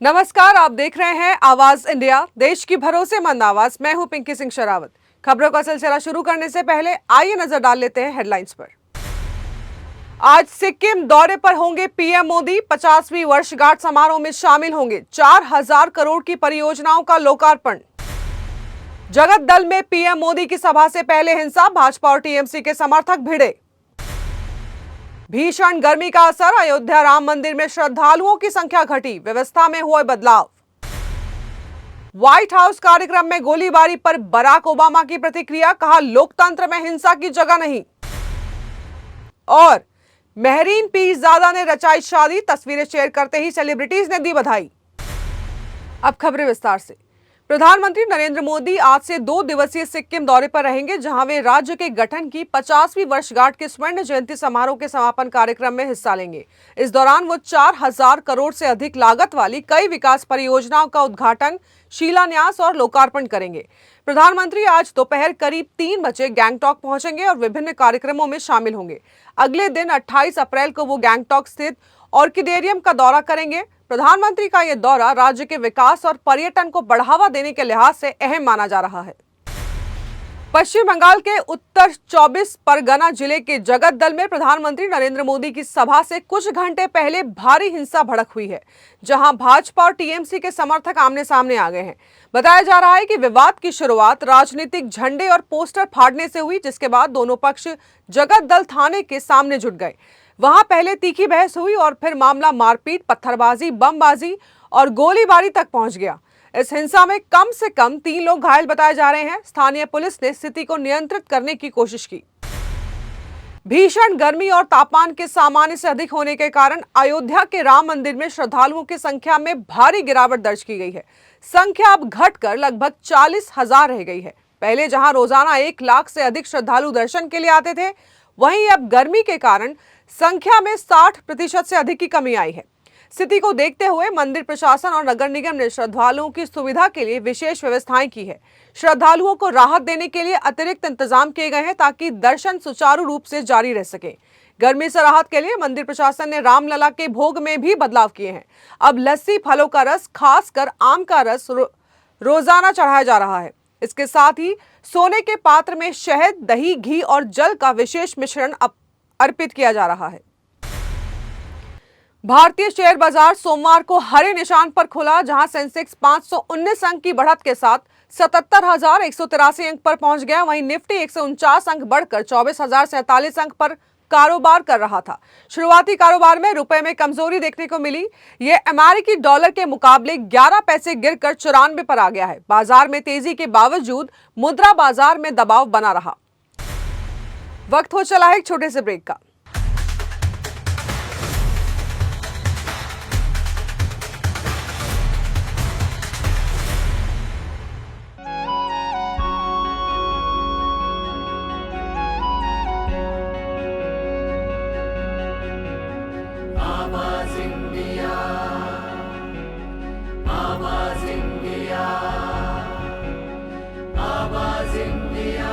नमस्कार, आप देख रहे हैं आवाज इंडिया, देश की भरोसेमंद आवाज। मैं हूं पिंकी सिंह शरावत। खबरों का सिलसिला शुरू करने से पहले आइए नजर डाल लेते हैं हेडलाइंस पर। आज सिक्किम दौरे पर होंगे पीएम मोदी। 50वीं वर्षगांठ समारोह में शामिल होंगे। 4000 करोड़ की परियोजनाओं का लोकार्पण। जगत दल में पीएम मोदी की सभा से पहले हिंसा, भाजपा और टीएमसी के समर्थक भिड़े। भीषण गर्मी का असर, अयोध्या राम मंदिर में श्रद्धालुओं की संख्या घटी, व्यवस्था में हुए बदलाव। व्हाइट हाउस कार्यक्रम में गोलीबारी पर बराक ओबामा की प्रतिक्रिया, कहा लोकतंत्र में हिंसा की जगह नहीं। और मेहरीन पीरजादा ने रचाई शादी, तस्वीरें शेयर करते ही सेलिब्रिटीज ने दी बधाई। अब खबरें विस्तार से। प्रधानमंत्री नरेंद्र मोदी आज से 2 दिवसीय सिक्किम दौरे पर रहेंगे, जहां वे राज्य के गठन की 50वीं वर्षगांठ के स्वर्ण जयंती समारोह के समापन कार्यक्रम में हिस्सा लेंगे। इस दौरान वो 4000 करोड़ से अधिक लागत वाली कई विकास परियोजनाओं का उद्घाटन, शिलान्यास और लोकार्पण करेंगे। प्रधानमंत्री आज दोपहर करीब 3 बजे गैंगटॉक पहुंचेंगे और विभिन्न कार्यक्रमों में शामिल होंगे। अगले दिन 28 अप्रैल को वो गैंगटॉक स्थित ऑर्किडेरियम का दौरा करेंगे। प्रधानमंत्री का यह दौरा राज्य के विकास और पर्यटन को बढ़ावा देने के लिहाज से अहम माना जा रहा है। पश्चिम बंगाल के उत्तर 24 परगना जिले के जगत दल में प्रधानमंत्री नरेंद्र मोदी की सभा से कुछ घंटे पहले भारी हिंसा भड़क हुई है, जहां भाजपा और टीएमसी के समर्थक आमने सामने आ गए हैं। बताया जा रहा है कि विवाद की शुरुआत राजनीतिक झंडे और पोस्टर फाड़ने से हुई, जिसके बाद दोनों पक्ष जगत दल थाने के सामने जुट गए। वहां पहले तीखी बहस हुई और फिर मामला मारपीट, पत्थरबाजी, बमबाजी और गोलीबारी तक पहुंच गया। इस हिंसा में कम से कम 3 लोग घायल बताए जा रहे हैं। स्थानीय पुलिस ने स्थिति को नियंत्रित करने की कोशिश की। भीषण गर्मी और तापमान के सामान्य से अधिक होने के कारण अयोध्या के राम मंदिर में श्रद्धालुओं की संख्या में भारी गिरावट दर्ज की गई है। संख्या अब घटकर लगभग 40,000 रह गई है। पहले जहां रोजाना 1 लाख से अधिक श्रद्धालु दर्शन के लिए आते थे, वहीं अब गर्मी के कारण संख्या में 60% से अधिक की कमी आई है। स्थिति को देखते हुए मंदिर प्रशासन और नगर निगम ने श्रद्धालुओं की सुविधा के लिए विशेष व्यवस्थाएं की है। श्रद्धालुओं को राहत देने के लिए अतिरिक्त इंतजाम किए गए हैं, ताकि दर्शन सुचारू रूप से जारी रह सके। गर्मी से राहत के लिए मंदिर प्रशासन ने रामलला के भोग में भी बदलाव किए हैं। अब लस्सी, फलों का रस, खासकर आम का रस रोजाना चढ़ाया जा रहा है। इसके साथ ही सोने के पात्र में शहद, दही, घी और जल का विशेष मिश्रण अर्पित किया जा रहा है। भारतीय शेयर बाजार सोमवार को हरे निशान पर खुला, जहां सेंसेक्स 519 अंक की बढ़त के साथ 77,183 अंक पर पहुंच गया। वहीं निफ्टी 149 अंक बढ़कर 24,047 अंक पर कारोबार कर रहा था। शुरुआती कारोबार में रुपए में कमजोरी देखने को मिली। यह अमेरिकी डॉलर के मुकाबले 11 पैसे गिरकर 94 पर आ गया है। बाजार में तेजी के बावजूद मुद्रा बाजार में दबाव बना रहा। वक्त हो चला है एक छोटे से ब्रेक का। आवाज इंडिया, आवाज इंडिया, आवाज इंडिया,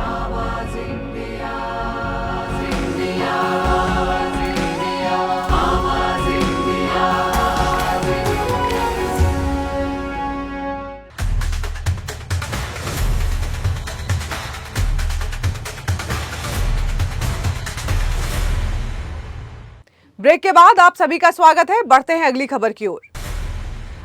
आवाज इंडिया, इंडिया, इंडिया, आवाज इंडिया। ब्रेक के बाद आप सभी का स्वागत है। बढ़ते हैं अगली खबर की ओर।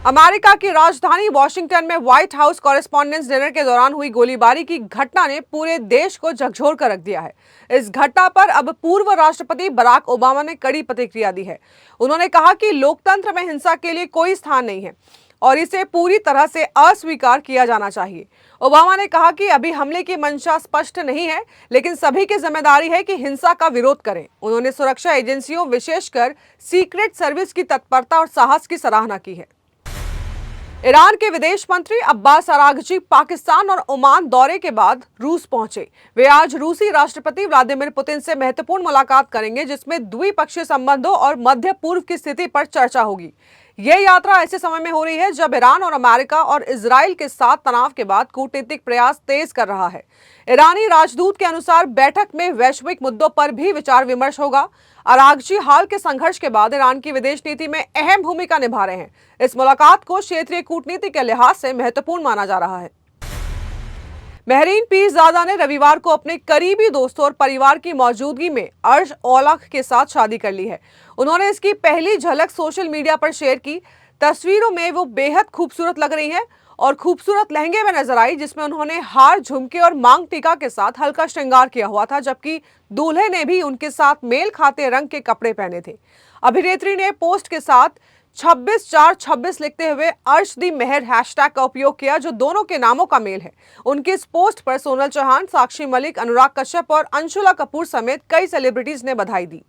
अमेरिका की राजधानी वॉशिंगटन में व्हाइट हाउस कॉरेस्पॉन्डेंस डिनर के दौरान हुई गोलीबारी की घटना ने पूरे देश को झकझोर कर रख दिया है। इस घटना पर अब पूर्व राष्ट्रपति बराक ओबामा ने कड़ी प्रतिक्रिया दी है। उन्होंने कहा कि लोकतंत्र में हिंसा के लिए कोई स्थान नहीं है और इसे पूरी तरह से अस्वीकार किया जाना चाहिए। ओबामा ने कहा कि अभी हमले की मंशा स्पष्ट नहीं है, लेकिन सभी की जिम्मेदारी है कि हिंसा का विरोध करें। उन्होंने सुरक्षा एजेंसियों, विशेषकर सीक्रेट सर्विस की तत्परता और साहस की सराहना की है। ईरान के विदेश मंत्री अब्बास अरागची पाकिस्तान और ओमान दौरे के बाद रूस पहुंचे। वे आज रूसी राष्ट्रपति व्लादिमीर पुतिन से महत्वपूर्ण मुलाकात करेंगे, जिसमें द्विपक्षीय संबंधों और मध्य पूर्व की स्थिति पर चर्चा होगी। ये यात्रा ऐसे समय में हो रही है जब ईरान और अमेरिका और इजराइल के साथ तनाव के बाद कूटनीतिक प्रयास तेज कर रहा है। ईरानी राजदूत के अनुसार बैठक में वैश्विक मुद्दों पर भी विचार विमर्श होगा। अरागची हाल के संघर्ष के बाद ईरान की विदेश नीति में अहम भूमिका निभा रहे हैं। इस मुलाकात को क्षेत्रीय कूटनीति के लिहाज से महत्वपूर्ण माना जा रहा है। महरीन पीरजादा ने रविवार को अपने करीबी दोस्तों और परिवार की मौजूदगी में अर्श औलख के साथ शादी कर ली है। उन्होंने इसकी पहली झलक सोशल मीडिया पर शेयर की। तस्वीरों में वो बेहद खूबसूरत लग रही हैं और खूबसूरत लहंगे में नजर आई, जिसमें उन्होंने हार, झुमके और मांग टीका के साथ हल्का श्रृंगार किया हुआ था, जबकि दूल्हे ने भी उनके साथ मेल खाते रंग के कपड़े पहने थे। अभिनेत्री ने पोस्ट के साथ 26/4/26 लिखते हुए अर्श दी मेहर हैशटैग का उपयोग किया, जो दोनों के नामों का मेल है। उनकी इस पोस्ट पर सोनल चौहान, साक्षी मलिक, अनुराग कश्यप और अंशुला कपूर समेत कई सेलिब्रिटीज ने बधाई दी।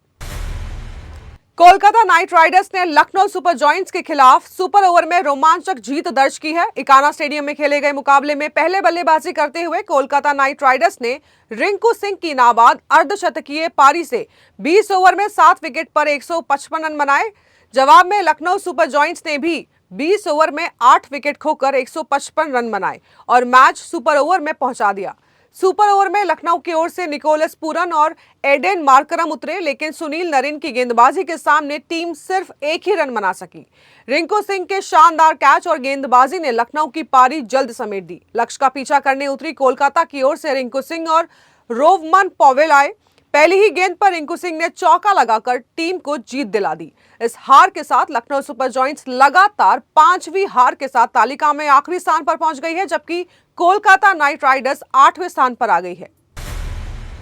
कोलकाता नाइट राइडर्स ने लखनऊ सुपर जॉयंट्स के खिलाफ सुपर ओवर में रोमांचक जीत दर्ज की है। इकाना स्टेडियम में खेले गए मुकाबले में पहले बल्लेबाजी करते हुए कोलकाता नाइट राइडर्स ने रिंकू सिंह की नाबाद अर्धशतकीय पारी से 20 ओवर में 7 विकेट पर 155 रन बनाए। जवाब में लखनऊ सुपर जॉयंट्स ने भी 20 ओवर में 8 विकेट खोकर 155 रन बनाए और मैच सुपर ओवर में पहुंचा दिया। सुपर ओवर में लखनऊ की ओर से निकोलस पूरन और एडेन मार्करम उतरे, लेकिन सुनील नरीन की गेंदबाजी के सामने टीम सिर्फ एक ही रन बना सकी। रिंकू सिंह के शानदार कैच और गेंदबाजी ने लखनऊ की पारी जल्द समेट दी। लक्ष्य का पीछा करने उतरी कोलकाता की ओर से रिंकू सिंह और रोवमन पॉवेल आए। पहली ही गेंद पर रिंकू सिंह ने चौका लगाकर टीम को जीत दिला दी। इस हार के साथ लखनऊ सुपर जॉयंट्स लगातार 5वीं हार के साथ तालिका में आखिरी स्थान पर पहुंच गई है, जबकि कोलकाता नाइट राइडर्स 8वें स्थान पर आ गई है।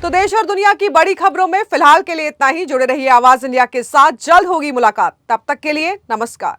तो देश और दुनिया की बड़ी खबरों में फिलहाल के लिए इतना ही। जुड़े रहिए आवाज इंडिया के साथ, जल्द होगी मुलाकात। तब तक के लिए नमस्कार।